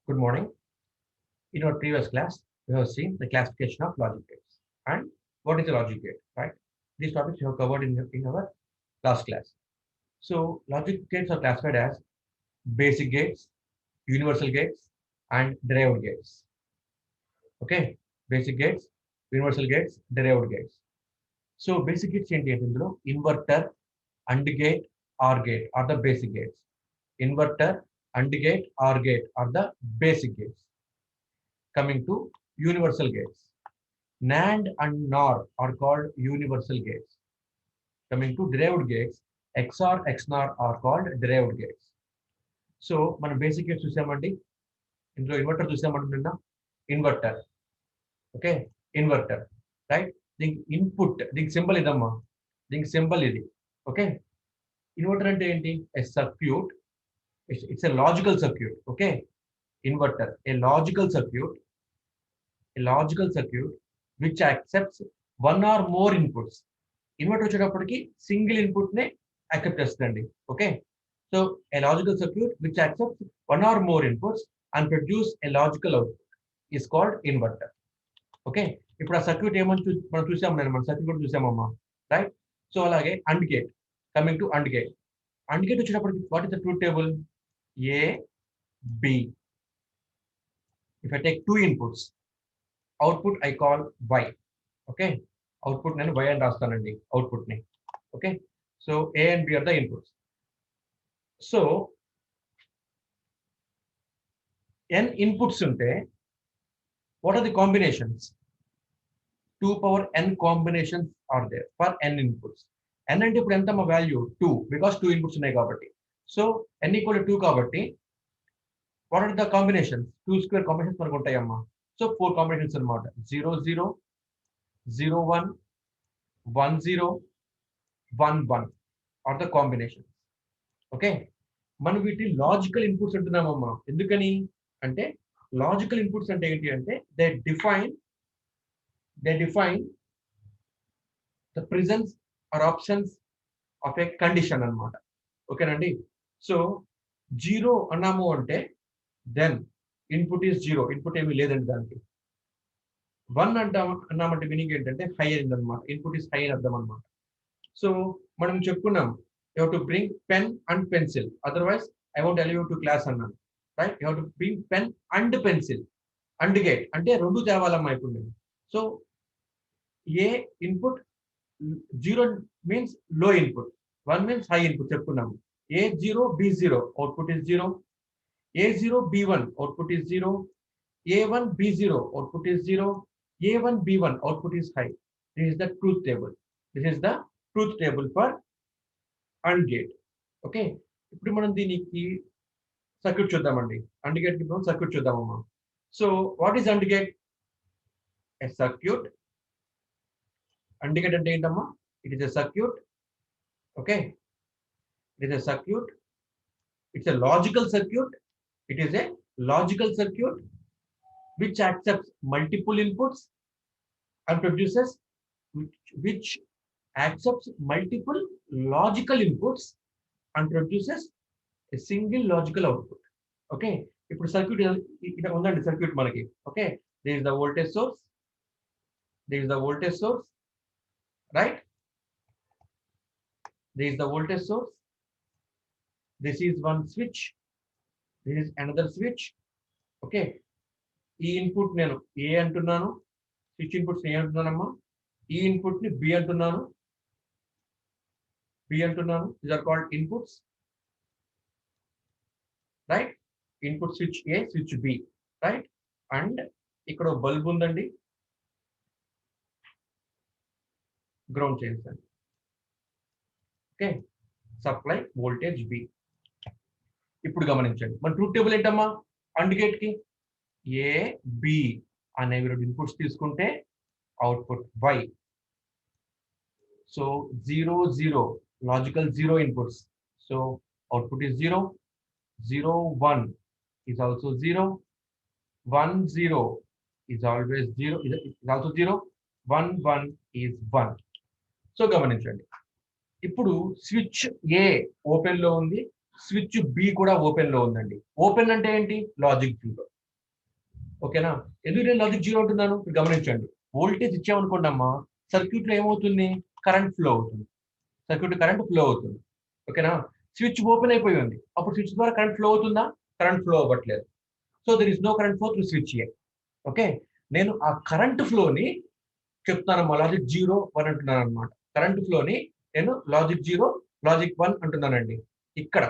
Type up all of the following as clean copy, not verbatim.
Good morning. In our previous class, we have seen the classification of logic gates and what is a logic gate, right? These topics we have covered in our last class. So, logic gates are classified as basic gates, universal gates, and derived gates. Okay, basic gates, universal gates, derived gates. So, basic gates ఏంటి అంటే ఇందులో inverter, AND gate, OR gate are the basic gates. Inverter, AND gate, OR gate are the basic gates. Coming to universal gates. NAND and NOR are called universal gates. Coming to derived gates, XOR, XNOR are called derived gates. So, మనం basic gates చూసామండి. ఇందులో inverter చూసామంటున్నా inverter. Okay, inverter right. దీనికి input, దీనికి symbol ఇదమ్మా, దీనికి symbol ఇది. Okay, inverter అంటే ఏంటి? A circuit, it's a logical circuit. Okay, inverter a logical circuit, which accepts one or more inputs. Inverter వచ్చేటప్పటికి సింగిల్ ఇన్పుట్ నే యాక్సెప్ట్ చేస్తుందండి. Okay, so a logical circuit which accepts one or more inputs and produce a logical output is called inverter. Okay, ఇప్పుడు ఆ circuit ఏమని మనం చూసాము, మన circuit కూడా చూసామమ్మా, రైట్? సో అలాగే AND gate. Coming to AND gate. AND gate వచ్చేటప్పటికి what is the truth table? A B. If I take two inputs, output I call Y. Okay, output నేను వై అని రాస్తానండి, అవుట్పుట్ ని. Okay, so A and B are the inputs. So n inputs ఉంటే what are the combinations? 2 power n combinations are there for n inputs. n అంటే ఇప్పుడు ఎంత మా value? 2, because 2 inputs ఉన్నాయి కాబట్టి. సో n ఈక్వల్ 2 కాబట్టి what are the combinations? 2 square combinations మనకు ఉంటాయమ్మా. సో 4 కాంబినేషన్స్ అనమాట. 0 0 0 1 1 0 1 1 ఆర్ ద కాంబినేషన్స్. ఓకే, మనం వీటి లాజికల్ ఇన్పుట్స్ అంటున్నామమ్మా. ఎందుకని అంటే లాజికల్ ఇన్పుట్స్ అంటే ఏంటి అంటే they define the presence or options of a condition అన్నమాట. ఓకేనండి. సో 0 అన్నాము అంటే దెన్ ఇన్పుట్ ఈస్ 0, ఇన్పుట్ ఏమీ లేదండి దానికి. 1 అన్నామంటే మీనింగ్ ఏంటంటే హై అయింది అనమాట, ఇన్పుట్ ఈస్ హై అని అర్థం అనమాట. సో మనం చెప్పుకున్నాం, you have to bring pen and pencil, otherwise I won't allow you to class అన్నాను, right? You have to bring pen and pencil. AND gate అంటే రెండు తేవాలమ్మా ఇప్పుడు నేను. So a input 0 means low input, 1 means high input చెప్పుకున్నాము. A0 B0 output is 0, A0 B1 output is 0, A1 B0 output is 0, A1 B1 output is high. This is the truth table. This is the truth table for AND gate. Okay, ఇప్పుడు మనం దీనికి circuit చూద్దామండి. AND gate కి మనం circuit చూద్దామమ్మా. So what is AND gate? A circuit. AND gate అంటే ఏంటమ్మా? It is a circuit. Okay, it is a circuit. It's a logical circuit. It is a logical circuit which accepts multiple inputs and produces which accepts multiple logical inputs and produces a single logical output. Okay, ఇప్పుడు circuit ఇక్కడ ఉందండి. Circuit మనకి okay, there is the voltage source, right? There is the voltage source. This is one switch, this is another switch. Okay, ఈ input నేను ఏ అంటున్నాను, switch inputs ఏ అంటున్నానమ్మా. ఈ input ని B అంటున్నాను, these are called inputs, right? Input switch A, switch B, right? And ఇక్కడ bulb ఉందండి, ground చేయండి. Okay, supply voltage B. ఇప్పుడు గమనించండి మన ట్రూత్ టేబుల్ ఏంటమ్మా? AND గేట్ కి ఏ బి అనేవి రెండు ఇన్పుట్స్ తీసుకుంటే output Y. So 0 0 logical 0 inputs, so output is 0, 0 1 is also 0, 1 0 is always 0, is also 0, 1 1 is 1. So గమనించండి, ఇప్పుడు స్విచ్ ఏ ఓపెన్ లో ఉంది, స్విచ్ బి కూడా ఓపెన్ లో ఉందండి. ఓపెన్ అంటే ఏంటి? లాజిక్ 0. ఓకేనా? ఎందుకు నేను లాజిక్ జీరో అంటున్నాను గమనించండి. వోల్టేజ్ ఇచ్చామనుకోండి అమ్మా, సర్క్యూట్ లో ఏమవుతుంది? కరెంట్ ఫ్లో అవుతుంది. సర్క్యూట్ కరెంట్ ఫ్లో అవుతుంది. ఓకేనా? స్విచ్ ఓపెన్ అయిపోయి ఉంది. అప్పుడు స్విచ్ ద్వారా కరెంట్ ఫ్లో అవుతుందా? కరెంట్ ఫ్లో అవ్వట్లేదు. So there is no current flow through switch A. Okay, నేను ఆ కరెంట్ ఫ్లోని చెప్తానమ్మా, లాజిక్ 0 1 అంటున్నాను అనమాట. కరెంట్ ఫ్లోని నేను లాజిక్ 0 లాజిక్ 1 అంటున్నానండి. ఇక్కడ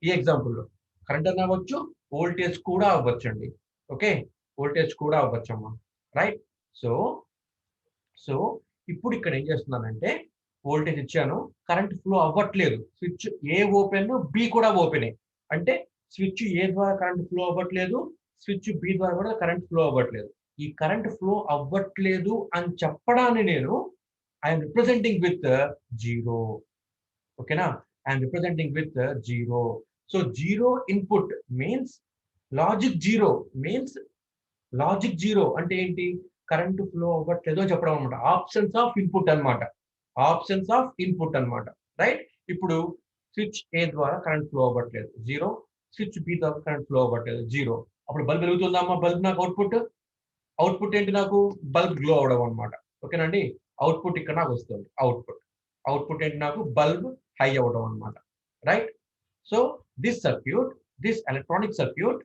ఈ ఎగ్జాంపుల్లో కరెంట్ అని అవ్వచ్చు, వోల్టేజ్ కూడా అవ్వచ్చు అండి. ఓకే, వోల్టేజ్ కూడా అవ్వచ్చమ్మా. రైట్? సో సో ఇప్పుడు ఇక్కడ ఏం చేస్తున్నానంటే వోల్టేజ్ ఇచ్చాను, కరెంట్ ఫ్లో అవ్వట్లేదు. స్విచ్ ఏ ఓపెన్, బి కూడా ఓపెనే. అంటే స్విచ్ ఏ ద్వారా కరెంట్ ఫ్లో అవ్వట్లేదు, స్విచ్ బి ద్వారా కూడా కరెంట్ ఫ్లో అవ్వట్లేదు. ఈ కరెంట్ ఫ్లో అవ్వట్లేదు అని చెప్పడాన్ని నేను ఐఎమ్ రిప్రజెంటింగ్ విత్ 0. ఓకేనా? I'm representing with 0. So 0 input means logic 0 means logic 0 అంటే ఏంటి? కరెంట్ ఫ్లో అవ్వట్లేదు అని చెప్పడం అనమాట. ఆప్షన్స్ ఆఫ్ ఇన్పుట్ అనమాట. ఆప్షన్స్ ఆఫ్ ఇన్పుట్ అనమాట. రైట్? ఇప్పుడు స్విచ్ ఏ ద్వారా కరెంట్ ఫ్లో అవ్వట్లేదు 0, స్విచ్ బి ద్వారా కరెంట్ ఫ్లో అవ్వట్లేదు 0. అప్పుడు బల్బ్ వెలుగుతుందమ్మా. బల్బ్ నాకు అవుట్పుట్. అవుట్పుట్ ఏంటి? నాకు బల్బ్ గ్లో అవడం అనమాట. ఓకేనండి? అవుట్పుట్ ఇక్కడ నాకు వస్తుంది. అవుట్పుట్ అవుట్పుట్ ఏంటి? నాకు బల్బ్ హై అవ్వడం అనమాట. Right? So this circuit, this electronic circuit,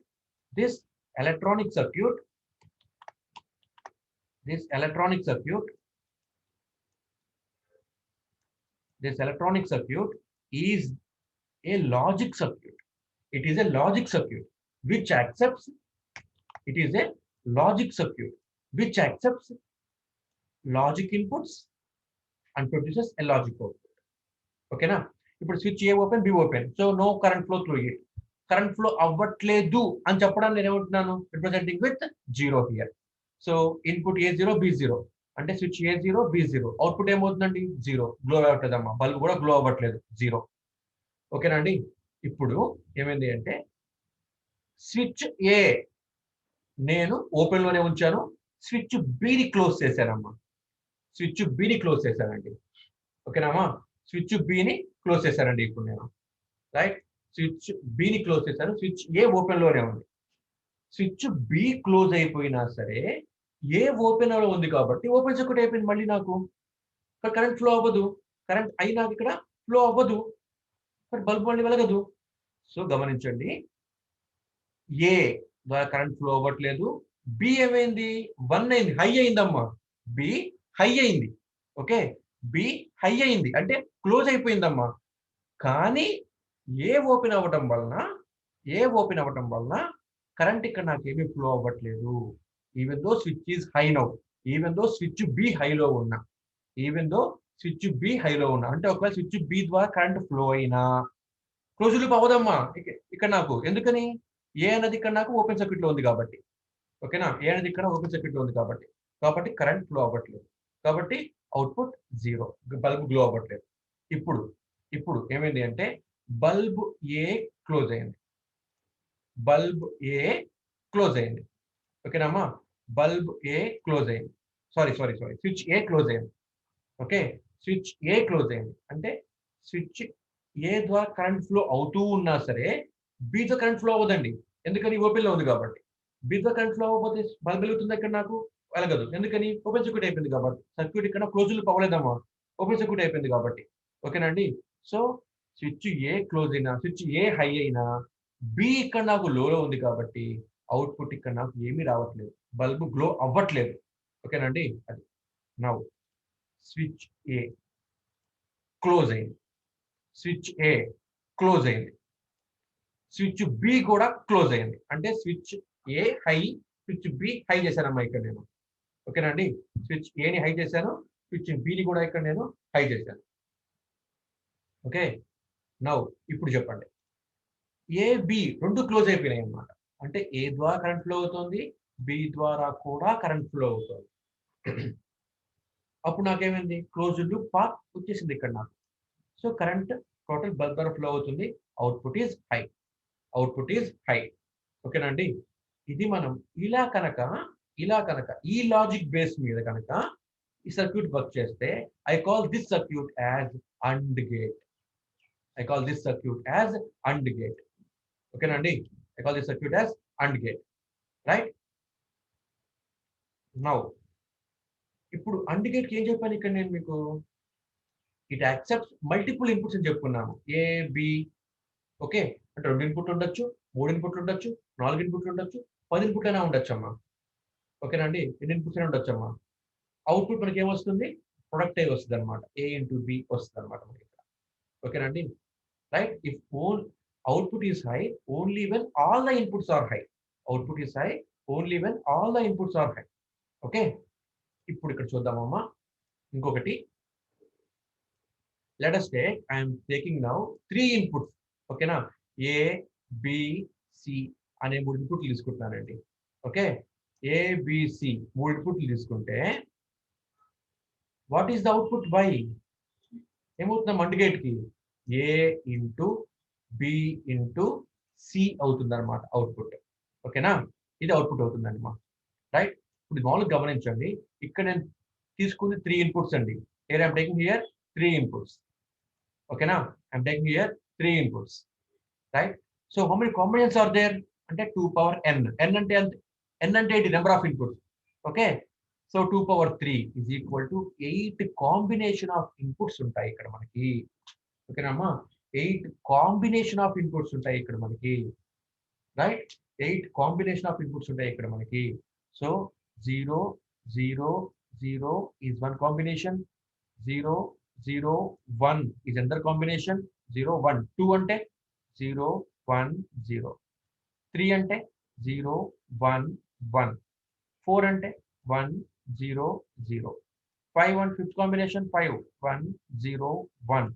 this electronic circuit, this electronic circuit, this electronic circuit is a logic circuit. It is a logic circuit which accepts, it is a logic circuit which accepts logic inputs and produces a logic output. Okay na? ఇప్పుడు switch A open, B open. So no current flow through it. Current flow అవ్వట్లేదు అని చెప్పడానికి నేను ఏమంటున్నాను? Representing with 0 here. So input A0 B0 అంటే switch A0 B0, output ఏమవుతుందండి? 0. Glow అవ్వట్లేదమ్మా. Bulb కూడా గ్లో అవ్వట్లేదు 0. ఓకేనా అండి? ఇప్పుడు ఏమైంది అంటే స్విచ్ ఏ నేను ఓపెన్ లోనే ఉంచాను, స్విచ్ బిని క్లోజ్ చేశానమ్మా. స్విచ్ బిని క్లోజ్ చేశానండి. ఓకేనామా? స్విచ్ బిని క్లోజ్ చేశానండి ఇప్పుడు నేను. రైట్? స్విచ్ బిని క్లోజ్ చేశాను, స్విచ్ ఏ ఓపెన్ లోనే ఉంది. స్విచ్ బి క్లోజ్ అయిపోయినా సరే ఏ ఓపెన్ లో ఉంది కాబట్టి ఓపెన్ సర్క్యూట్ అయిపోయింది మళ్ళీ నాకు. ఇక్కడ కరెంట్ ఫ్లో అవ్వదు. కరెంట్ అయినా ఇక్కడ ఫ్లో అవ్వదు. మరి బల్బ్ మళ్ళీ వెలగదు. సో గమనించండి, ఏ ద్వారా కరెంట్ ఫ్లో అవ్వట్లేదు. బి ఏమైంది? 1 అయింది, హై అయిందమ్మా. బి హై అయింది. ఓకే, బి హై అయింది అంటే క్లోజ్ అయిపోయిందమ్మా. కానీ ఏ ఓపెన్ అవ్వటం వలన, ఏ ఓపెన్ అవ్వటం వలన కరెంట్ ఇక్కడ నాకు ఏమీ ఫ్లో అవ్వట్లేదు. Even though switch is high now, even though switch B హైలో ఉన్నా, ఈవెన్ దో స్విచ్ బి హైలో ఉన్నా, అంటే ఒకవేళ స్విచ్ బి ద్వారా కరెంట్ ఫ్లో అయినా క్లోజ్ లూప్ అవ్వదమ్మా ఇక్కడ నాకు. ఎందుకని? ఏ అనేది ఇక్కడ నాకు ఓపెన్ సర్క్యూట్ లో ఉంది కాబట్టి. ఓకేనా? ఏ అనేది ఇక్కడ ఓపెన్ సర్క్యూట్ లో ఉంది కాబట్టి. కాబట్టి కరెంట్ ఫ్లో అవ్వట్లేదు. కాబట్టి అవుట్పుట్ 0. బల్బ్ గ్లో అవ్వట్లేదు. ఇప్పుడు ఇప్పుడు ఏమైంది అంటే బల్బ్ ఏ క్లోజ్ అయింది. బల్బ్ ఏ క్లోజ్ అయింది. ఓకేనమ్మా? బల్బ్ ఏ క్లోజ్ అయింది. సారీ సారీ సారీ స్విచ్ ఏ క్లోజ్ అయింది. ఓకే, స్విచ్ ఏ క్లోజ్ అయింది అంటే స్విచ్ ఏ ద్వారా కరెంట్ ఫ్లో అవుతూ ఉన్నా సరే బితో కరెంట్ ఫ్లో అవ్వదండి. ఎందుకని? ఓపెన్ లో ఉంది కాబట్టి. బితో కరెంట్ ఫ్లో అవ్వకపోతే బల్బ్ వెలుగుతుంది ఇక్కడ నాకు? వెలగదు. ఎందుకని? ఓపెన్ సర్క్యూట్ అయిపోయింది కాబట్టి. సర్క్యూట్ ఇక్కడ క్లోజ్ లూప్ అవ్వలేదమ్మా, ఓపెన్ సర్క్యూట్ అయిపోయింది కాబట్టి. ఓకేనండి? సో స్విచ్ ఏ క్లోజ్ అయినా, స్విచ్ ఏ హై అయినా, బి ఇక్కడ నాకు లోలో ఉంది కాబట్టి అవుట్పుట్ ఇక్కడ నాకు ఏమీ రావట్లేదు. బల్బ్ గ్లో అవ్వట్లేదు. ఓకేనండి? అది నౌ స్విచ్ ఏ క్లోజ్ అయింది, స్విచ్ ఏ క్లోజ్ అయింది, స్విచ్ బి కూడా క్లోజ్ అయింది. అంటే స్విచ్ ఏ హై, స్విచ్ బి హై చేశానమ్మా ఇక్కడ నేను. ఓకేనండి? స్విచ్ ఏని హై చేశాను, స్విచ్ బిని కూడా ఇక్కడ నేను హై చేశాను. ఓకే, నౌ ఇప్పుడు చెప్పండి, ఏ బి రెండు క్లోజ్ అయిపోయినాయి అన్నమాట. అంటే ఏ ద్వారా కరెంట్ ఫ్లో అవుతుంది, బి ద్వారా కూడా కరెంట్ ఫ్లో అవుతుంది. అప్పుడు నాకేమైంది? క్లోజ్ లూప్ పాత్ వచ్చేసింది ఇక్కడ నాకు. సో కరెంట్ టోటల్ బల్బ్ ద్వారా ఫ్లో అవుతుంది. Output is high, output is high. ఓకేనండి? ఇది మనం ఇలా కనుక ఈ లాజిక్ బేస్ మీద కనుక ఈ సర్క్యూట్ వర్క్ చేస్తే I call this circuit as AND gate. I call this circuit as AND gate. ఓకేనండి? I call this circuit as AND gate. Right? Now ఇప్పుడు AND గేట్కి ఏం చెప్పాను ఇక్కడ నేను మీకు, ఇట్ యాక్సెప్ట్స్ మల్టిపుల్ ఇన్పుట్స్ అని చెప్పుకున్నాము. ఏ బి, ఓకే, అంటే 2 ఇన్పుట్లు ఉండొచ్చు, 3 ఇన్పుట్లు ఉండొచ్చు, 4 ఇన్పుట్లు ఉండొచ్చు, 10 ఇన్పుట్లు అయినా ఉండొచ్చమ్మా. ఓకేనండి, ఎన్ని ఇన్పుట్స్ అయినా ఉండొచ్చమ్మా. అవుట్పుట్ మనకి ఏమొస్తుంది, ప్రొడక్ట్ అయి వస్తుంది అనమాట. ఏ ఇంటూ బి వస్తుంది అనమాట మనకి ఇక్కడ. ఓకేనండి, right. If on output is high only when all the inputs are high. Output is high only when all the inputs are high. Okay, ఇప్పుడు ఇక్కడ చూద్దామమ్మా ఇంకొకటి. let us take, I am taking now 3 inputs. ఓకేనా, ఏ B C అనే 3 ఇన్పుట్లు తీసుకుంటున్నానండి. Okay, A B C 3 ఇన్పుట్లు తీసుకుంటే what is the output Y, ఏమవుతుందా AND గేట్కి, A into B into C అవుతుంది అనమాట అవుట్పుట్. ఓకేనా, ఇది అవుట్పుట్ అవుతుంది అనమాట, రైట్. ఇప్పుడు మామూలుగా గమనించండి, ఇక్కడ నేను తీసుకుంది 3 ఇన్పుట్స్ అండి. Here I'm taking here 3 inputs. ఓకేనా, I'm taking here 3 inputs, right. So how many combinations are there అంటే 2 power n. n అంటే n అంటే ఏంటి, number of inputs. Okay, so 2 power 3 is equal to 8 combination of inputs ఉంటాయి ఇక్కడ మనకి. ఓకేనమ్మా, 8 combination of inputs ఉంటాయి ఇక్కడ మనకి, రైట్. 8 కాంబినేషన్ ఆఫ్ ఇన్పుట్స్ ఉంటాయి ఇక్కడ మనకి. So 0 0 0 is one combination, 0 0 1 is another combination, 0 1 2 అంటే 0 1 0, 3 అంటే 0 1 1, 4 అంటే 1 0 0, 5 and 5th combination 5 1 0 1.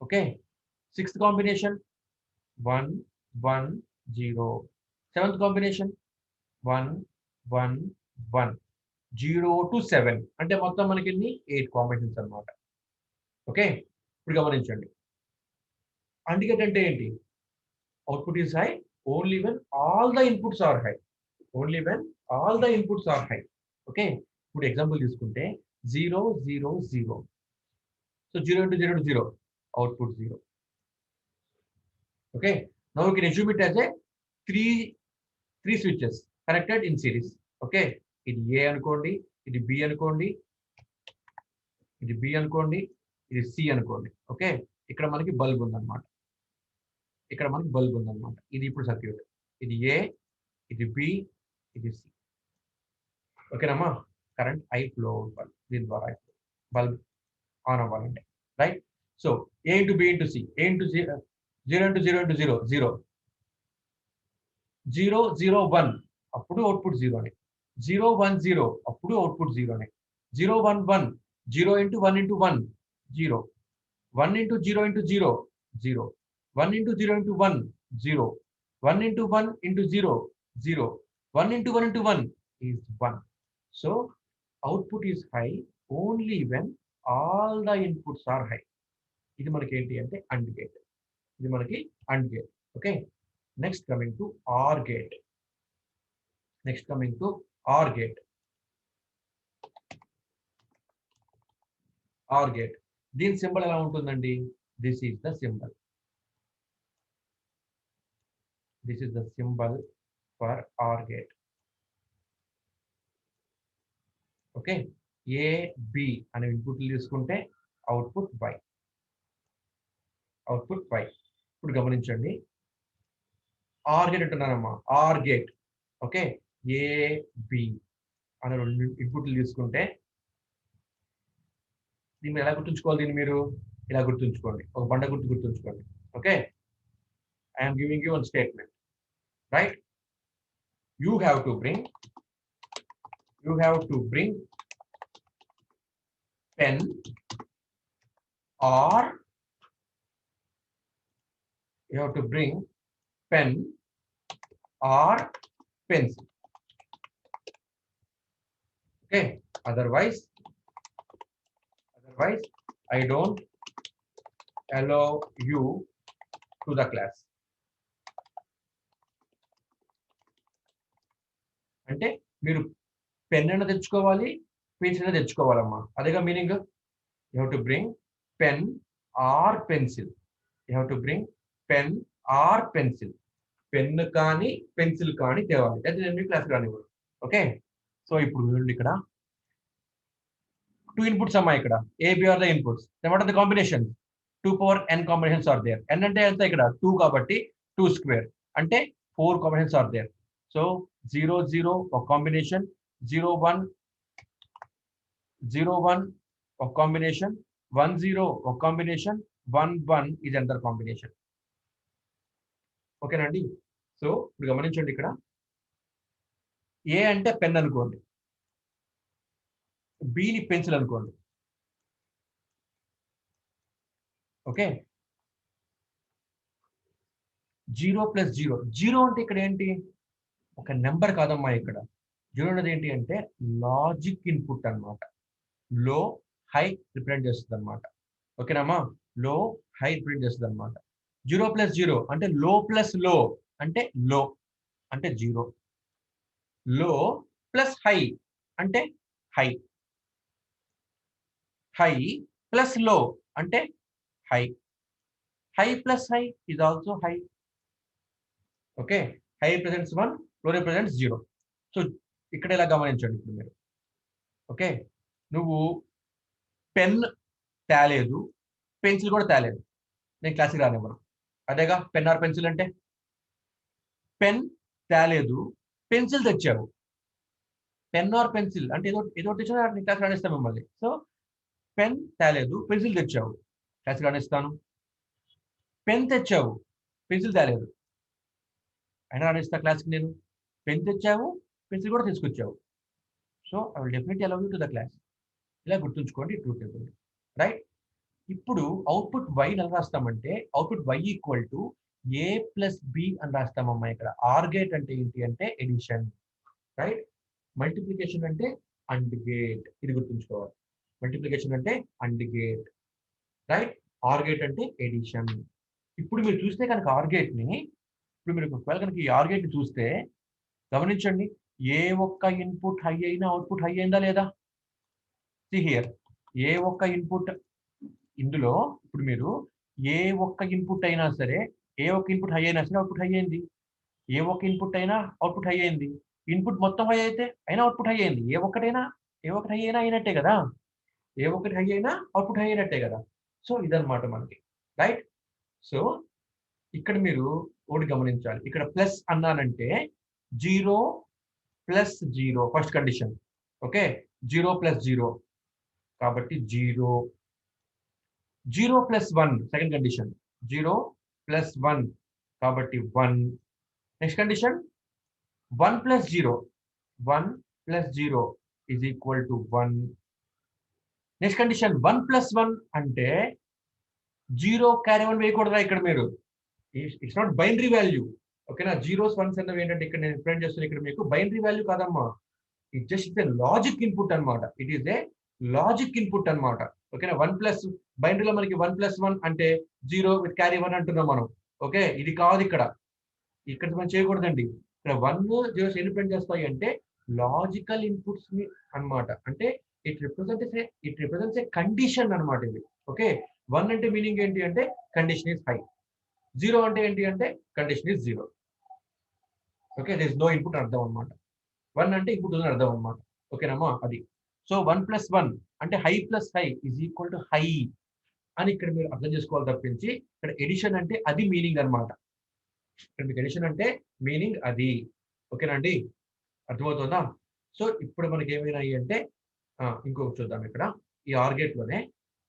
Okay, 6th combination 1 1 0, 7th combination 1 1 1, 0 to 7 అంటే మొత్తం మనకి 8 కాంబినేషన్స్ అన్నమాట. ఓకే, ఇప్పుడు గమనించండి, AND గేట్ అంటే ఏంటి, output is high only when all the inputs are high. Only when all the inputs are high. Okay, ఇప్పుడు example తీసుకుంటే 0 0 0. So 0 into 0 to 0, output 0. Okay, now we can assume it as a three switches connected in series. Okay, ఇది A అనుకోండి, ఇది B అనుకోండి, ఇది B అనుకోండి, ఇది C అనుకోండి. ఓకే, ఇక్కడ మనకి బల్బ్ ఉందన్నమాట, ఇక్కడ మనకి బల్బ్ ఉందన్నమాట. ఇది ఇప్పుడు సర్క్యూట్, ఇది A, ఇది B, ఇది C. ఓకేనమ్మా, కరెంట్ ఐ ఫ్లో అవ్వాలి, దీని ద్వారా బల్బ్ ఆన్ అవ్వాలంటే, right. So A into B into C, A into 0 into 0 into 0 0, 0 0 1 అప్పుడు అవుట్పుట్ 0 అని, 0 1 0 అప్పుడు అవుట్పుట్ 0 అని, 0 1 1 0 into 1 into 1 0, 1 into 0 into 0 0, 1 into 0 into 1 0, 1 into 1 into 0 0, 1 into 1 into 1 is 1. So output is high only when all the inputs are high. ఇది మనకి ఏంటి అంటే AND gate, ఇది మనకి AND gate. Okay, next coming to OR gate. Next coming to OR gate. OR gate, దీని symbol ఎలా ఉంటుందండి, this is the symbol, this is the symbol for OR gate. Okay, A B అనే ఇన్పుట్లు తీసుకుంటే output Y, output Y. ఇప్పుడు గమనించండి, OR gate అంటున్నానమ్మా, OR gate. Okay, A B అనే 2 ఇన్పుట్లు తీసుకుంటే దీన్ని ఎలా గుర్తుంచుకోవాలి, దీన్ని మీరు ఇలా గుర్తుంచుకోండి, ఒక బండ గుర్తు గుర్తుంచుకోండి. Okay, I'm giving you one statement, right. You have to bring pen or you have to bring pen or pencil. Okay, otherwise I don't allow you to the class. అంటే మీరు పెన్ అయినా తెచ్చుకోవాలి, పెన్సిల్ అయినా తెచ్చుకోవాలమ్మా, అదేగా meaning. You have to bring pen or pencil, you have to bring pen or pencil. Pen కానీ pencil కానీ తేవాలి, అయితే నేను మీ క్లాస్ రానివ్వను. ఓకే, సో సో ఇప్పుడు చూడండి ఇక్కడ 2 inputs అమ్మా ఇక్కడ A, B are the inputs. Then what are the combinations? 2 power n combinations are there. n అంటే ఎంత ఇక్కడ 2 కాబట్టి 2 square అంటే 4 combinations are there. So 0 0 ఒక combination, 0 1 0 1 ఒక combination, 1 0 ఒక combination, 1 1 is another combination. ఓకేనండి. సో ఇప్పుడు గమనించండి ఇక్కడ ఏ అంటే పెన్ అనుకోండి, బిని పెన్సిల్ అనుకోండి. Okay, 0 plus 0. 0 అంటే ఇక్కడ ఏంటి, ఒక నెంబర్ కాదమ్మా. ఇక్కడ 0 అనేది ఏంటి అంటే లాజిక్ ఇన్పుట్ అన్నమాట. లో హై రిప్రజెంట్ చేస్తుంది అనమాట. ఓకేనమ్మా, లో హై రిప్రజెంట్ చేస్తుంది అనమాట. 0 ప్లస్ 0 అంటే లో ప్లస్ లో అంటే లో అంటే 0. లో ప్లస్ హై అంటే హై. హై ప్లస్ లో అంటే high. High plus high is also high. Okay, high represents 1, లో రిప్రజెంట్స్ 0. సో ఇక్కడ ఇలా గమనించండి ఇప్పుడు మీరు. ఓకే, నువ్వు పెన్ తేలేదు, పెన్సిల్ కూడా తేలేదు, నేను క్లాస్కి రానివ్వను. అదేగా పెన్ ఆర్ పెన్సిల్ అంటే. పెన్ తేలేదు, పెన్సిల్ తెచ్చావు. పెన్ ఆర్ పెన్సిల్ అంటే ఏదో ఏదో తెచ్చినా నేను క్లాస్ రాణిస్తాను మిమ్మల్ని. సో పెన్ తేలేదు, పెన్సిల్ తెచ్చావు, క్లాస్కి రాణిస్తాను. పెన్ తెచ్చావు, పెన్సిల్ తేలేదు, అయినా రాణిస్తా క్లాస్కి నేను. పెన్ తెచ్చావు, పెన్సిల్ కూడా తీసుకొచ్చావు. So I will definitely allow you to the class. ఇలా గుర్తుంచుకోండి, ట్రూత్ టేబుల్. రైట్, ఇప్పుడు అవుట్పుట్ వై ఎలా రాస్తామంటే output Y equal to A plus B అని రాస్తామమ్మా. ఇక్కడ ఆర్ గేట్ అంటే ఏంటి అంటే ఎడిషన్. రైట్, మల్టిప్లికేషన్ అంటే అండ్ గేట్. ఇది గుర్తుంచుకోవాలి. మల్టిప్లికేషన్ అంటే AND gate. Right, OR gate అంటే ఎడిషన్. ఇప్పుడు మీరు చూస్తే కనుక ఆర్ గేట్ ని, ఇప్పుడు మీరు ఒకవేళ కనుక ఈ ఆర్ గేట్ ని చూస్తే గమనించండి, ఏ ఒక్క ఇన్పుట్ హై అయినా అవుట్పుట్ హై అయిందా లేదా? సి హియర్, ఏ ఒక్క ఇన్పుట్ ఇందులో ఇప్పుడు మీరు ఏ ఒక్క ఇన్పుట్ అయినా సరే, ఏ ఒక్క ఇన్పుట్ హై అయినా సరే అవుట్పుట్ హై అయింది. ఏ ఒక్క ఇన్పుట్ అయినా అవుట్పుట్ హై అయింది. ఇన్పుట్ మొత్తం హై అయితే అయినా అవుట్పుట్ హై అయింది. ఏ ఒక్కటి హై అయినా అయినట్టే కదా. ఏ ఒక్కటి హై అయినా అవుట్పుట్ హై అయినట్టే కదా. సో ఇదన్నమాట మనకి. రైట్, సో ఇక్కడ మీరు ఒకటి గమనించాలి. ఇక్కడ ప్లస్ అన్నానంటే 0 plus 0 first condition. Okay, 0 plus 0 కాబట్టి 0. 0 ప్లస్ 1 సెకండ్ కండిషన్. 0 ప్లస్ 1 కాబట్టి 1. Next condition 1 plus 0. 1 plus 0 is equal to 1. Next condition 1 plus 1 అంటే 0 క్యారీ 1 వేయకూడదా ఇక్కడ మీరు. It's not binary value. ఓకేనా, జీరోస్ వన్స్ అన్నవి ఏంటంటే ఇక్కడ నేను రిప్రజెంట్ చేస్తున్నా, ఇక్కడ మీకు బైనరీ వాల్యూ కాదమ్మా. It just a logic input అనమాట. It is a logic input అనమాట. ఓకేనా, 1 ప్లస్ బైనరీలో మనకి 1 ప్లస్ 1 అంటే 0 విత్ క్యారీ 1 అంటున్నాం మనం. ఓకే, ఇది కాదు ఇక్కడ. ఇక్కడ మనం చేయకూడదండి. ఇక్కడ 1 0 ఎన్ని ప్రింట్ చేస్తాయి అంటే లాజికల్ ఇన్పుట్స్ ని అనమాట. అంటే ఇట్ రిప్రజెంట్స్ ఏ కండిషన్ అనమాట ఇది. ఓకే, 1 అంటే మీనింగ్ ఏంటి అంటే కండిషన్ ఇస్ హై. 0 అంటే ఏంటి అంటే condition is 0. Okay, there is no input అర్థం అనమాట. 1 అంటే ఇన్పుట్ ఉందని అర్థం అనమాట. ఓకేనమ్మా, అది. సో 1 ప్లస్ 1 అంటే high plus high is equal to high అని ఇక్కడ మీరు అర్థం చేసుకోవాలి తప్పించి, ఇక్కడ ఎడిషన్ అంటే అది మీనింగ్ అనమాట. ఇక్కడ మీకు ఎడిషన్ అంటే మీనింగ్ అది. ఓకేనా అండి, అర్థమవుతుందా? సో ఇప్పుడు మనకి ఏమైనాయి అంటే ఇంకొకటి చూద్దాం. ఇక్కడ ఈ ఆర్ గేట్ లోనే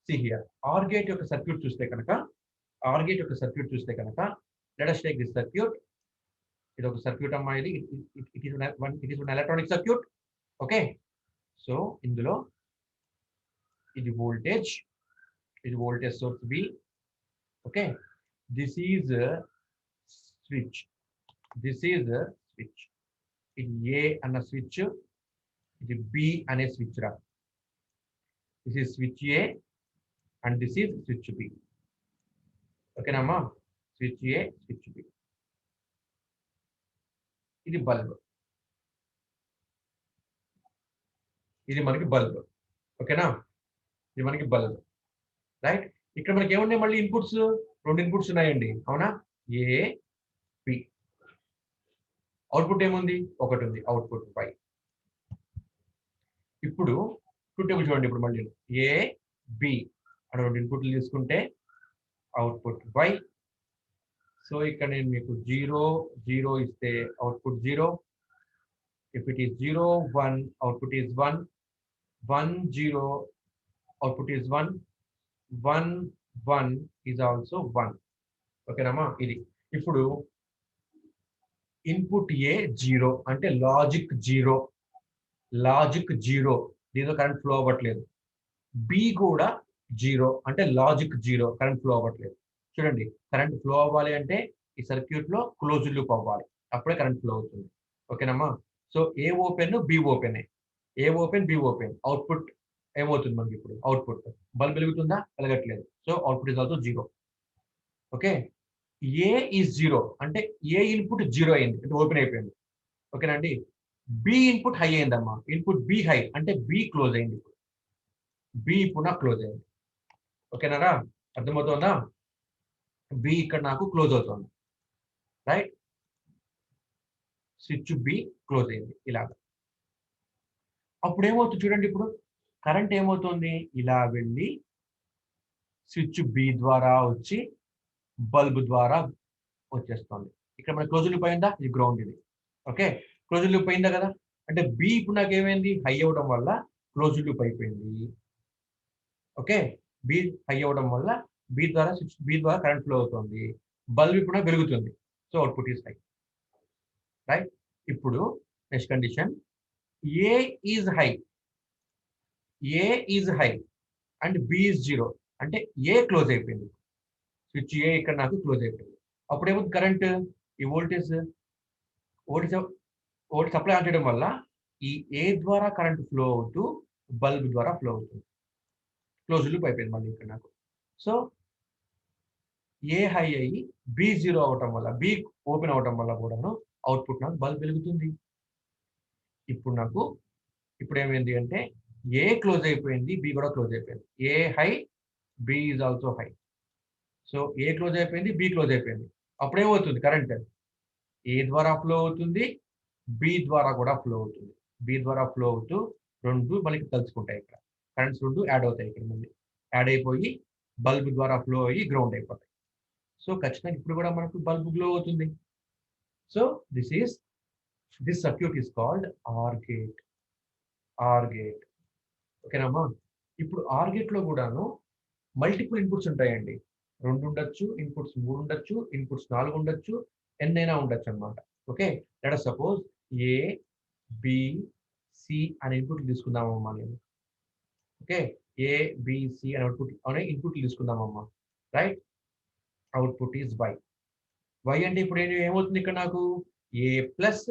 సి హియర్, ఆర్ గేట్ యొక్క సర్క్యూట్ చూస్తే కనుక, let us take this circuit. ఇది ఒక సర్క్యూట్ అమ్మా. ఇది it is one electronic circuit. Okay, so ఇందులో ఇది voltage source B. Okay, this is switch. ఇది ఏ అన్న స్విచ్, ఇది బి అనే స్విచ్ రా. This is switch A and this is switch B. ఓకేనమ్మా, స్విచ్ ఏ, స్విచ్ బి. ఇది bulb, ఇది మనకి బల్బ్. ఓకేనా, ఇది మనకి బల్బ్. రైట్, ఇక్కడ మనకి ఏమున్నాయి మళ్ళీ ఇన్పుట్స్, 2 ఇన్పుట్స్ ఉన్నాయండి. అవునా, ఏ బి. అవుట్పుట్ ఏముంది, ఒకటి ఉంది, అవుట్పుట్ 5. ఇప్పుడు ట్రూత్ టేబుల్ చూడండి. ఇప్పుడు మళ్ళీ ఏ బి అక్కడ 2 ఇన్పుట్లు తీసుకుంటే అవుట్పుట్ y. సో ఇక్కడ నేను మీకు 0 0 ఇస్తే output 0. If it is 0 1 output is 1. 1 0 output is 1. 1 1 is also 1. ఓకేనమ్మా? ఇది ఇప్పుడు ఇన్పుట్ ఏ 0 అంటే లాజిక్ 0. లాజిక్ 0, దీనిలో కరెంట్ ఫ్లో అవ్వట్లేదు. బి కూడా 0 అంటే లాజిక్ 0, కరెంట్ ఫ్లో అవ్వట్లేదు. చూడండి, కరెంట్ ఫ్లో అవ్వాలి అంటే ఈ సర్క్యూట్ లో క్లోజ్డ్ లూప్ అవ్వాలి, అప్పుడే కరెంట్ ఫ్లో అవుతుంది. ఓకేనమ్మా? So A open B open, A open B open, output ఏమవుతుంది మనకి? ఇప్పుడు అవుట్పుట్ బల్బ్ వెలుగుతుందా? వెలగట్లేదు. So output is also 0. Okay, A is 0 అంటే ఏ ఇన్పుట్ 0 అయింది అంటే ఓపెన్ అయిపోయింది. ఓకేనండి? బి ఇన్పుట్ హై అయిందమ్మా. ఇన్పుట్ బి హై అంటే బి క్లోజ్ అయింది. బి పునః క్లోజ్ అయింది. ఓకేనారా? అర్థమవుతుందా? బి ఇక్కడ నాకు క్లోజ్ అవుతుంది. రైట్? స్విచ్ బి క్లోజ్ అయింది ఇలాగ. అప్పుడు ఏమవుతుంది చూడండి, ఇప్పుడు కరెంట్ ఏమవుతుంది? ఇలా వెళ్ళి స్విచ్ బి ద్వారా వచ్చి బల్బ్ ద్వారా వచ్చేస్తుంది. ఇక్కడ మన క్లోజ్ లూప్ అయిందా? ఇది గ్రౌండ్, ఇది. ఓకే, క్లోజ్ లూప్ అయిందా కదా? అంటే బి ఇప్పుడు నాకు ఏమైంది? హై అవ్వడం వల్ల క్లోజ్ లూప్ అయిపోయింది. ఓకే, బి హై అవ్వడం వల్ల బి ద్వారా స్విచ్ బి ద్వారా కరెంట్ ఫ్లో అవుతుంది. బల్బ్ ఇప్పుడు నాకు వెలుగుతుంది. So output is high. Right? ఇప్పుడు next condition, A is high, A is high and B is 0 అంటే ఏ క్లోజ్ అయిపోయింది. స్విచ్ ఏ ఇక్కడ నాకు క్లోజ్ అయిపోయింది. అప్పుడు ఏమవుతుంది? కరెంట్ ఈ వోల్టేజ్ వోల్టేజ్ సప్లై ఆన్ చేయడం వల్ల ఈ ఏ ద్వారా కరెంట్ ఫ్లో అవుతూ బల్బ్ ద్వారా ఫ్లో అవుతుంది. క్లోజ్ లూప్ అయిపోయింది మళ్ళీ ఇక్కడ నాకు. సో ఏ హై అయ్యి బి 0 అవటం వల్ల, బి ఓపెన్ అవటం వల్ల కూడాను అవుట్పుట్ నాకు బల్బ్ వెలుగుతుంది. ఇప్పుడు నాకు ఇప్పుడు ఏమైంది అంటే ఏ క్లోజ్ అయిపోయింది, బి కూడా క్లోజ్ అయిపోయింది. A high, B is also high. So A close అయిపోయింది, బి క్లోజ్ అయిపోయింది. అప్పుడు ఏమవుతుంది? కరెంట్ ఏ ద్వారా ఫ్లో అవుతుంది, బి ద్వారా కూడా ఫ్లో అవుతుంది. బి ద్వారా ఫ్లో అవుతూ రెండు మనకి కలుసుకుంటాయి. ఇక్కడ కరెంట్స్ రెండు యాడ్ అవుతాయి. ఇక్కడ మళ్ళీ యాడ్ అయిపోయి బల్బ్ ద్వారా ఫ్లో అయ్యి గ్రౌండ్ అయిపోతాయి. సో ఖచ్చితంగా ఇప్పుడు కూడా మనకు బల్బ్ గ్లో అవుతుంది. So this circuit is called OR gate. OR gate. ఓకేనమ్మా? ఇప్పుడు ఆర్ గేట్ లో కూడాను మల్టిపుల్ ఇన్పుట్స్ ఉంటాయండి. 2 ఉండొచ్చు, ఇన్పుట్స్ 3 ఉండొచ్చు, ఇన్పుట్స్ 4 ఉండొచ్చు, ఎన్ అయినా ఉండొచ్చు అనమాట. Okay, let us suppose A B C అనే ఇన్పుట్ తీసుకుందామమ్మా నేను. ఓకే, ఏ బి సి అనే అవుట్పుట్ అనే ఇన్పుట్ తీసుకుందామమ్మా. Right? Output is Y. Y అంటే ఇప్పుడు ఏమవుతుంది ఇక్కడ నాకు? A plus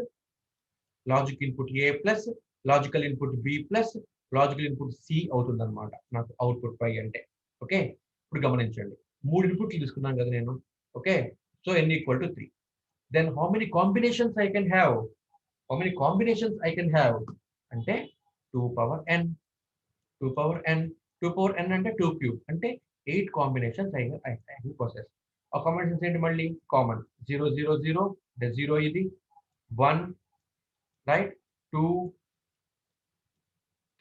logic input A plus logical input B plus logical input C అవుతుంది అనమాట నాకు అవుట్పుట్ వై అంటే. ఓకే, ఇప్పుడు గమనించండి, 3 ఇన్పుట్లు తీసుకున్నాను కదా నేను. Okay, so n equal to 3. Then how many combinations I can have? How many combinations I can have అంటే 2 power n. 2 power n, 2 power n అంటే 2 క్యూబ్ అంటే 8 కాంబినేషన్స్ ఐ ప్రాసెస్. ఆ కాంబినేషన్స్ ఏంటి? మళ్ళీ కామన్ 0 0 0 అంటే 0 ఇది, 1 రైట్, 2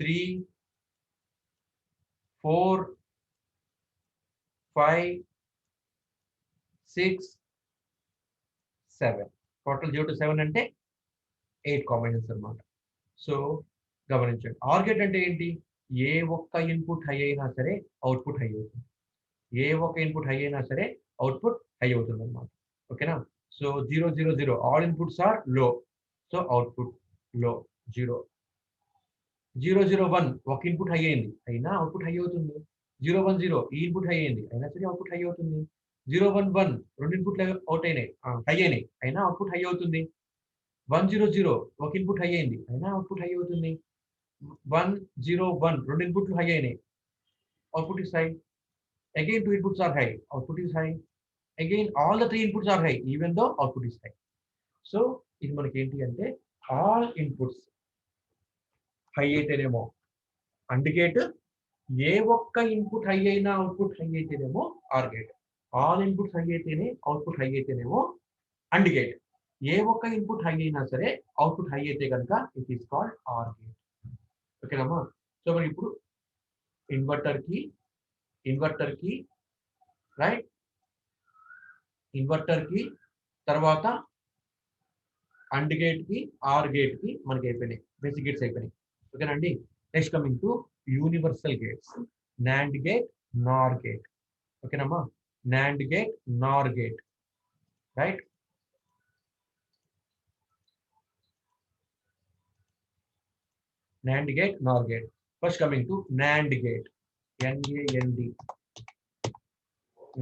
3 4 5 6 7. టోటల్ 0 to 7 అంటే 8 combinations అన్నమాట. సో గమనించండి, ఆర్ గేట్ అంటే ఏంటి? ఏ ఒక్క ఇన్పుట్ హై అయినా సరే అవుట్పుట్ హై అవుతుంది. ఏ ఒక్క ఇన్పుట్ హై అయినా సరే అవుట్పుట్ హై అవుతుంది అన్నమాట. ఓకేనా? సో 0 0 0 ఆల్ ఇన్పుట్స్ ఆర్ లో. సో అవుట్పుట్ లో 0. 0 0 1 ఒక ఇన్పుట్ హై అయింది అయినా అవుట్పుట్ హై అవుతుంది. 0 1 0 ఈ ఇన్పుట్ హై అయింది అయినా సరే అవుట్పుట్ హై అవుతుంది. 0 1 1 రెండు ఇన్పుట్లు అవుట్ అయినాయి, హై అయినాయి అయినా అవుట్పుట్ హై అవుతుంది. 1 0 0 ఒక ఇన్పుట్ హై అయింది అయినా అవుట్పుట్ హై అవుతుంది. 1 0 1 రెండు ఇన్పుట్లు హై అయినాయి, output is high. Again, two inputs are high, output is high. Again, all the three inputs are high, even though output is high. So, ఇది మనకి ఏంటి అంటే all inputs high అయితేనేమో AND గేట్, ఏ ఒక్క ఇన్పుట్ హై అయినా output high అయితేనేమో OR gate. All inputs high అయితేనే అవుట్పుట్ హై అయితేనేమో AND గేట్. ఏ ఒక్క ఇన్పుట్ హై అయినా సరే అవుట్పుట్ హై అయితే కనుక it is called OR gate. ఓకేనమ్మా. సో మరి ఇప్పుడు ఇన్వర్టర్ కి రైట్, ఇన్వర్టర్ కి తర్వాత అండ్ గేట్ కి ఆర్ గేట్ కి మనకి అయిపోయినాయి, బేసిక్ గేట్స్ అయిపోయినాయి. ఓకేనండి. Next coming to universal gates, NAND gate, NOR gate. ఓకేనమ్మా, NAND gate, NOR gate, right. NAND gate, NOR gate. First coming to NAND gate, NAND,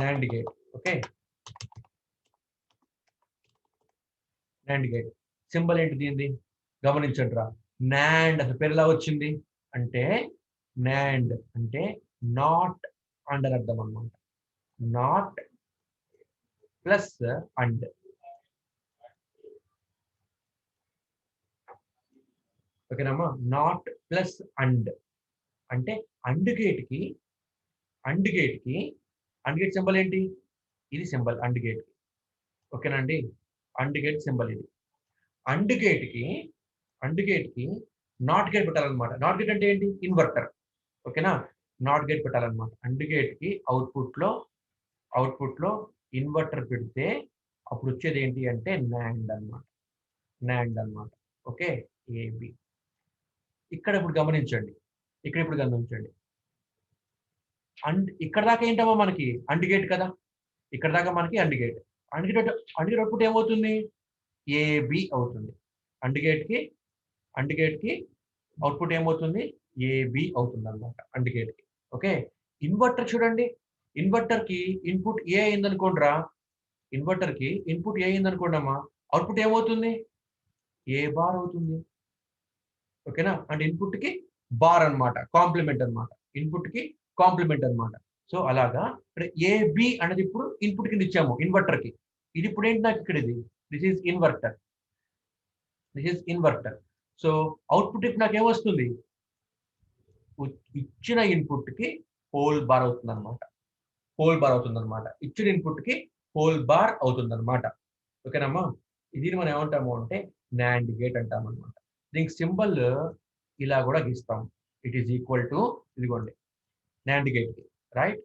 NAND gate. Okay, NAND gate symbol ఏంటి దీనిది గమనించండి రా. NAND అసలు పేరు ఎలా వచ్చింది అంటే, NAND అంటే నాట్ అండ్ అని అర్థం అన్నమాట. NOT plus AND. ఓకేనమ్మా, నాట్ ప్లస్ అండ్ అంటే అండ్ గేట్ కి, అండ్ గేట్ కి, అండ్ గేట్ సింబల్ ఏంటి, ఇది సింబల్ అండ్ గేట్ కి. ఓకేనండి, అండ్ గేట్ సింబల్ ఇది. అండ్ గేట్ కి, అండ్ గేట్ కి నాట్ గేట్ పెట్టాలన్నమాట. నాట్ గేట్ అంటే ఏంటి, ఇన్వర్టర్. ఓకేనా, నాట్ గేట్ పెట్టాలన్నమాట. అండ్ గేట్ కి అవుట్పుట్ లో ఇన్వర్టర్ పెడితే అప్పుడు వచ్చేది ఏంటి అంటే నాండ్ అన్నమాట, నాండ్ అన్నమాట. Okay, A B. ఇక్కడ ఇప్పుడు గమనించండి, ఇక్కడ ఇప్పుడు గమనించండి. అండ్ ఇక్కడ దాకా ఏంటమ్మా మనకి అండ్ గేట్ కదా, ఇక్కడ దాకా మనకి and gate. AND gate, AND gate output ఏమవుతుంది, ఏబి అవుతుంది. అండ్ గేట్ కి, అండ్ గేట్ కి అవుట్పుట్ ఏమవుతుంది, ఏబి అవుతుంది అనమాట అండ్ గేట్ కి. ఓకే, ఇన్వర్టర్ చూడండి, ఇన్వర్టర్ కి ఇన్పుట్ ఏ అయింది అనుకోండిరా, ఇన్వర్టర్ కి ఇన్పుట్ ఏ అయింది అనుకోండి అమ్మా, అవుట్పుట్ ఏమవుతుంది, ఏ బార్ అవుతుంది. ఓకేనా, అంటే ఇన్పుట్ కి బార్ అన్నమాట, కాంప్లిమెంట్ అన్నమాట, ఇన్పుట్ కి కాంప్లిమెంట్ అన్నమాట. సో అలాగా ఇక్కడ ఏబి అనేది ఇప్పుడు ఇన్పుట్ కింద ఇచ్చాము ఇన్వర్టర్ కి. ఇది ఇప్పుడు ఏంటి నాకు ఇక్కడ, ఇది this is inverter, this is inverter. So output ఇప్పుడు నాకు ఏమొస్తుంది, ఇచ్చిన ఇన్పుట్ కి హోల్ బార్ అవుతుంది అనమాట, హోల్ బార్ అవుతుంది అనమాట. ఇచ్చిన ఇన్పుట్ కి హోల్ బార్ అవుతుంది అనమాట. ఓకేనమ్మా, ఇది మనం ఏమంటాము అంటే నాండ్ గేట్ అంటాం అనమాట. దీనికి సింబల్ ఇలా కూడా గీస్తాం, ఇట్ ఈస్ ఈక్వల్ టు, ఇదిగోండి నాండ్ గేట్ కి రైట్,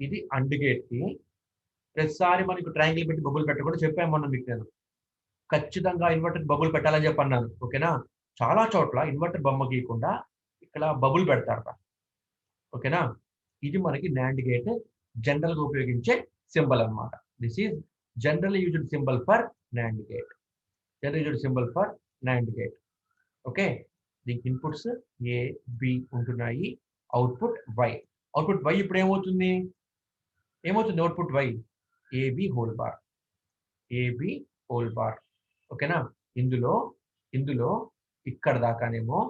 ఇది అండ్ గేట్ కి. ప్రతిసారి మనకు ట్రయాంగిల్ పెట్టి బబుల్ పెట్టకూడదు చెప్పాము మనం మీకు, నేను ఖచ్చితంగా ఇన్వర్టర్ బబుల్ పెట్టాలని చెప్పి అన్నాను. ఓకేనా, చాలా చోట్ల ఇన్వర్టర్ బొమ్మ గీయకుండా ఇక్కడ బబుల్ పెడతారు. ఓకేనా, ఇది మనకి నాండ్ గేట్ జనరల్ గా ఉపయోగించే సింబల్ అన్నమాట. This is general used symbol for NAND gate, general used symbol for NAND gate. Okay, దీనికి ఇన్పుట్స్ ఏ బి ఉంటున్నాయి, అవుట్పుట్ వై. అవుట్పుట్ వై ఇప్పుడు ఏమవుతుంది, ఏమవుతుంది output Y, A B whole bar, A B whole bar. ఓకేనా, ఇందులో ఇందులో ఇక్కడ దాకానేమో,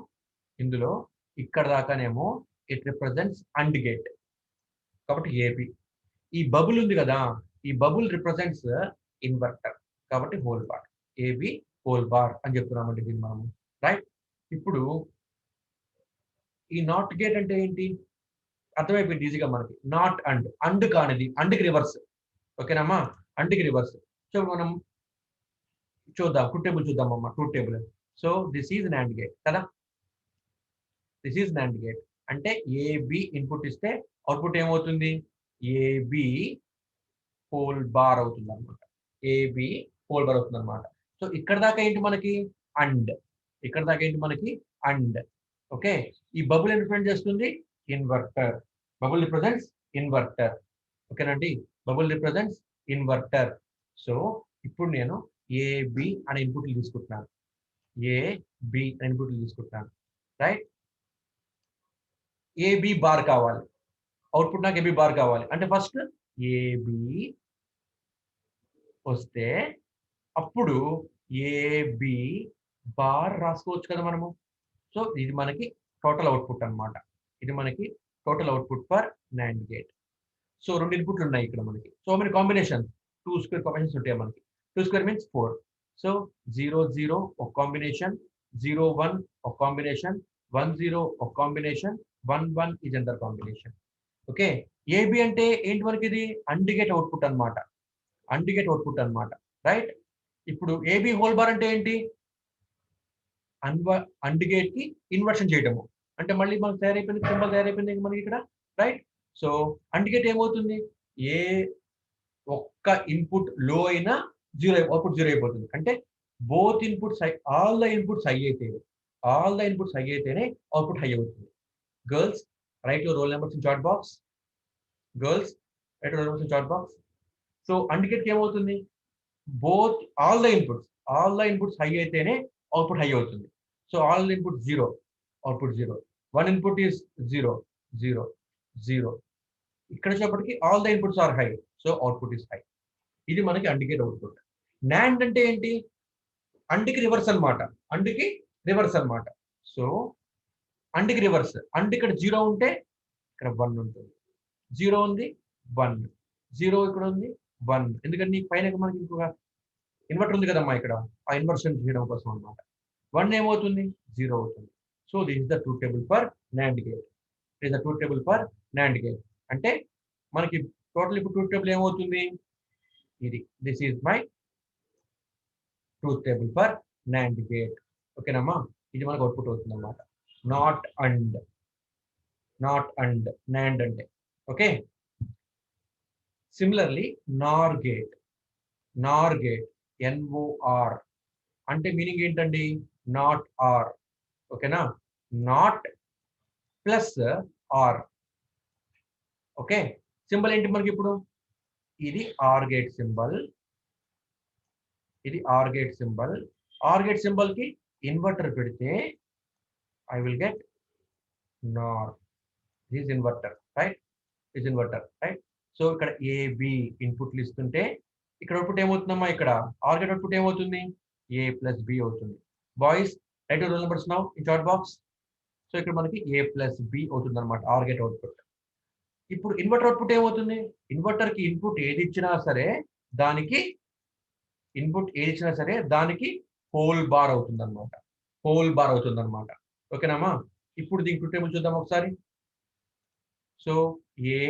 ఇందులో ఇక్కడ దాకానేమో ఇట్ రిప్రజెంట్స్ అండ్ గేట్ కాబట్టి ఏబి. ఈ బబుల్ ఉంది కదా, ఈ బబుల్ రిప్రజెంట్స్ ఇన్వర్టర్ కాబట్టి whole bar, A B whole bar అని చెప్తున్నామండి దీన్ని మనము రైట్. ఇప్పుడు ఈ నాట్ గేట్ అంటే ఏంటి అర్థమైపోయింది ఈజీగా మనకి. నాట్ అండ్, అండ్ కానిది, అండ్కి రివర్స్. ఓకేనమ్మా, అండ్కి రివర్స్. సో మనం చూద్దాం, ట్రూత్ టేబుల్ చూద్దాం అమ్మా, truth table. So this is NAND gate కదా, దిస్ ఈజ్ నాండ్ గేట్ అంటే ఏబి ఇన్పుట్ ఇస్తే అవుట్పుట్ ఏమవుతుంది, ఏబి హోల్ బార్ అవుతుంది అనమాట, ఏబి హోల్ బార్ అవుతుంది అనమాట. సో ఇక్కడ దాకా ఏంటి మనకి అండ్, ఇక్కడ దాకా ఏంటి మనకి అండ్. ఓకే, ఈ బబుల్ రిప్రజెంట్ చేస్తుంది ఇన్వర్టర్, బబుల్ రిప్రజెంట్స్ ఇన్వర్టర్. ఓకేనండి, బబుల్ రిప్రజెంట్స్ ఇన్వర్టర్. సో ఇప్పుడు నేను ఏబి అనే ఇన్పుట్లు తీసుకుంటున్నాను, ఏబి అనే ఇన్పుట్లు తీసుకుంటున్నాను రైట్. ఏబి బార్ కావాలి, అవుట్పుట్ నాకు ఏబి బార్ కావాలి అంటే ఫస్ట్ ఏబి వస్తే అప్పుడు ఏబి బార్ రాసుకోవచ్చు కదా మనము. సో ఇది మనకి టోటల్ అవుట్పుట్ అన్నమాట, ఇది మనకి total output for NAND gate. So రెండు ఇన్పుట్లు ఉన్నాయి ఇక్కడ మనకి. సో మన కాంబినేషన్ 2 స్క్వేర్ కాంబినేషన్స్ ఉంటాయి మనకి. 2 స్క్వేర్ మీన్స్ 4. సో 0 0 ఒక కాంబినేషన్, 0 1 ఒక కాంబినేషన్, 1 0 ఒక combination, 1 1 is another combination. Okay, A B అంటే ఏంటి మనకి, ఇది అండ్ గేట్ అవుట్పుట్ అన్నమాట, అండ్ గేట్ అవుట్పుట్ అన్నమాట రైట్. ఇప్పుడు ఏబి హోల్ బార్ అంటే ఏంటి, అండ్ గేట్ కి ఇన్వర్షన్ చేయటము. అంటే మళ్ళీ మనకు తయారైపోయింది, సింబల్ తయారైపోయింది మనకి ఇక్కడ, రైట్. సో AND గేట్ ఏమవుతుంది, ఏ ఒక్క ఇన్పుట్ లో అయినా జీరో అవుట్పుట్ జీరో అయిపోతుంది. అంటే both inputs high, all the inputs high అయితేనే, ఆల్ ద ఇన్పుట్స్ హై అయితేనే అవుట్పుట్ హై అవుతుంది. Girls write your roll numbers in chat box. Girls write your roll numbers in chat box. So AND gate ఏమవుతుంది, both all the inputs high అయితేనే output high అవుతుంది. So all input zero, output zero. One input is zero, zero, zero. ఇక్కడ వచ్చేప్పటికి all the inputs are high, so output is high. ఇది మనకి AND gate output. NAND అంటే ఏంటి, AND కి reverse అనమాట, AND కి రివర్స్ అనమాట. సో AND కి రివర్స్, AND ఇక్కడ జీరో ఉంటే ఇక్కడ 1 ఉంటుంది, జీరో ఉంది 1, జీరో ఇక్కడ ఉంది 1. ఎందుకంటే పైన మనకి ఇంకొక ఇన్వర్టర్ ఉంది కదమ్మా ఇక్కడ, ఆ ఇన్వర్షన్ చేయడం కోసం అనమాట. 1 ఏమవుతుంది, జీరో అవుతుంది. So this is the truth table for NAND gate. Is the truth table for NAND gate. అంటే మనకి టోటల్ ఇప్పుడు ట్రూత్ టేబుల్ ఏమవుతుంది, ఇది this is my truth table for NAND gate. ఓకేనమ్మా, ఇది మనకు అవుట్పుట్ అవుతుంది అనమాట. NOT AND, NOT AND NAND అంటే. Okay. Similarly NOR gate, NOR gate, NOR అంటే మీనింగ్ ఏంటండి, నాట్ ఆర్. ఓకేనా, NOT plus OR. Okay. Symbol ఏంటి మనకి ఇప్పుడు, ఇది ఆర్ గేట్ సింబల్, ఇది OR gate symbol. OR gate symbol కి ఇన్వర్టర్ పెడితే I will get NOR. This inverter, right, this inverter, right. So ఇక్కడ ఏబి ఇన్పుట్లు ఇస్తుంటే ఇక్కడ అవుట్పుట్ ఏమవుతుందమ్మా, ఇక్కడ ఆర్ గేట్ అవుట్పుట్ ఏమవుతుంది, ఏ ప్లస్ బి అవుతుంది. Boys write roll numbers now in chat box. So ఇక్కడ మనకి ఏ ప్లస్ బి అవుతుంది అనమాట ఆర్ గేట్ అవుట్పుట్. ఇప్పుడు ఇన్వర్టర్ అవుట్పుట్ ఏమవుతుంది, ఇన్వర్టర్ కి ఇన్పుట్ ఏది ఇచ్చినా సరే దానికి, ఇన్పుట్ ఏది ఇచ్చినా సరే దానికి హోల్ బార్ అవుతుంది అనమాట, హోల్ బార్ అవుతుంది అనమాట. ఓకేనామా. ఇప్పుడు దీనికి ట్రూత్ టేబుల్ చూద్దాం ఒకసారి. సో ఏ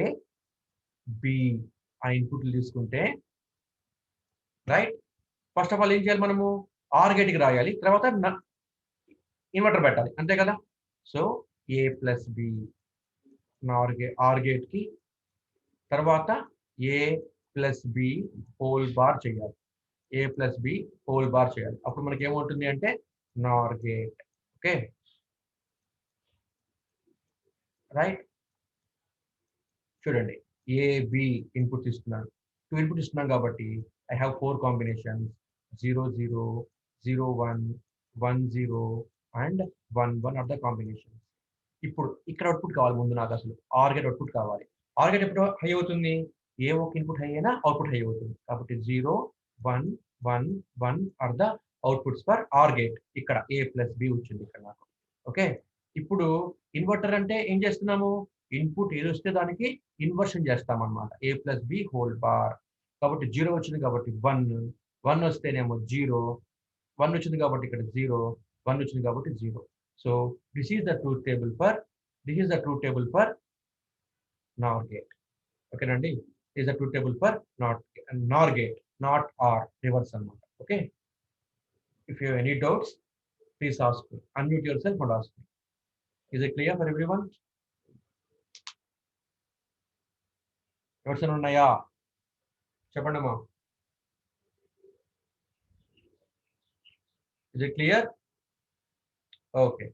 బి ఆ ఇన్పుట్లు తీసుకుంటే, రైట్, ఫస్ట్ ఆఫ్ ఆల్ ఏం చేయాలి మనము, ఆర్ గేట్ కి రాయాలి, తర్వాత ఇన్వర్టర్ పెట్టాలి, అంతే కదా. So A plus B OR gate కి, తర్వాత A plus B whole bar చేయాలి, A plus B whole bar చేయాలి. అప్పుడు మనకి ఏమవుతుంది అంటే నార్ గేట్. Okay, right. చూడండి, ఏ బి ఇన్పుట్ ఇస్తున్నాను, 2 ఇన్పుట్ ఇస్తున్నాను కాబట్టి I have 4 combinations, 0 0 0 1 1 0 and 1 1 are the combinations. ఇప్పుడు ఇక్కడ అవుట్పుట్ కావాలి ముందు నాకు, అసలు ఆర్ గేట్ అవుట్పుట్ కావాలి. ఆర్ గేట్ ఎప్పుడు హై అవుతుంది, ఏ ఒక ఇన్పుట్ హై అయినా అవుట్పుట్ హై అవుతుంది. కాబట్టి 0 1 1 1 are the outputs for OR gate. ఇక్కడ ఏ ప్లస్ బి వచ్చింది ఇక్కడ నాకు. ఓకే. ఇప్పుడు ఇన్వర్టర్ అంటే ఏం చేస్తున్నాము, ఇన్పుట్ ఏది వస్తే దానికి ఇన్వర్షన్ చేస్తాం అనమాట, ఏ ప్లస్ బి హోల్ బార్. కాబట్టి 0 వచ్చింది కాబట్టి 1, 1 వస్తేనేమో 0, 1 వచ్చింది కాబట్టి ఇక్కడ 0, 1 వచ్చింది కాబట్టి 0. So this is the truth table for, this is the truth table for Nar gate. ఓకేనండి, is the truth table for Nar gate, not are, reverse అనమాట. Okay. If you any doubts please ask me, unmute your self and ask me. Is it clear for everyone? Doubts ఉన్నాయా చెప్పండి అమ్మా. Is it clear? Okay.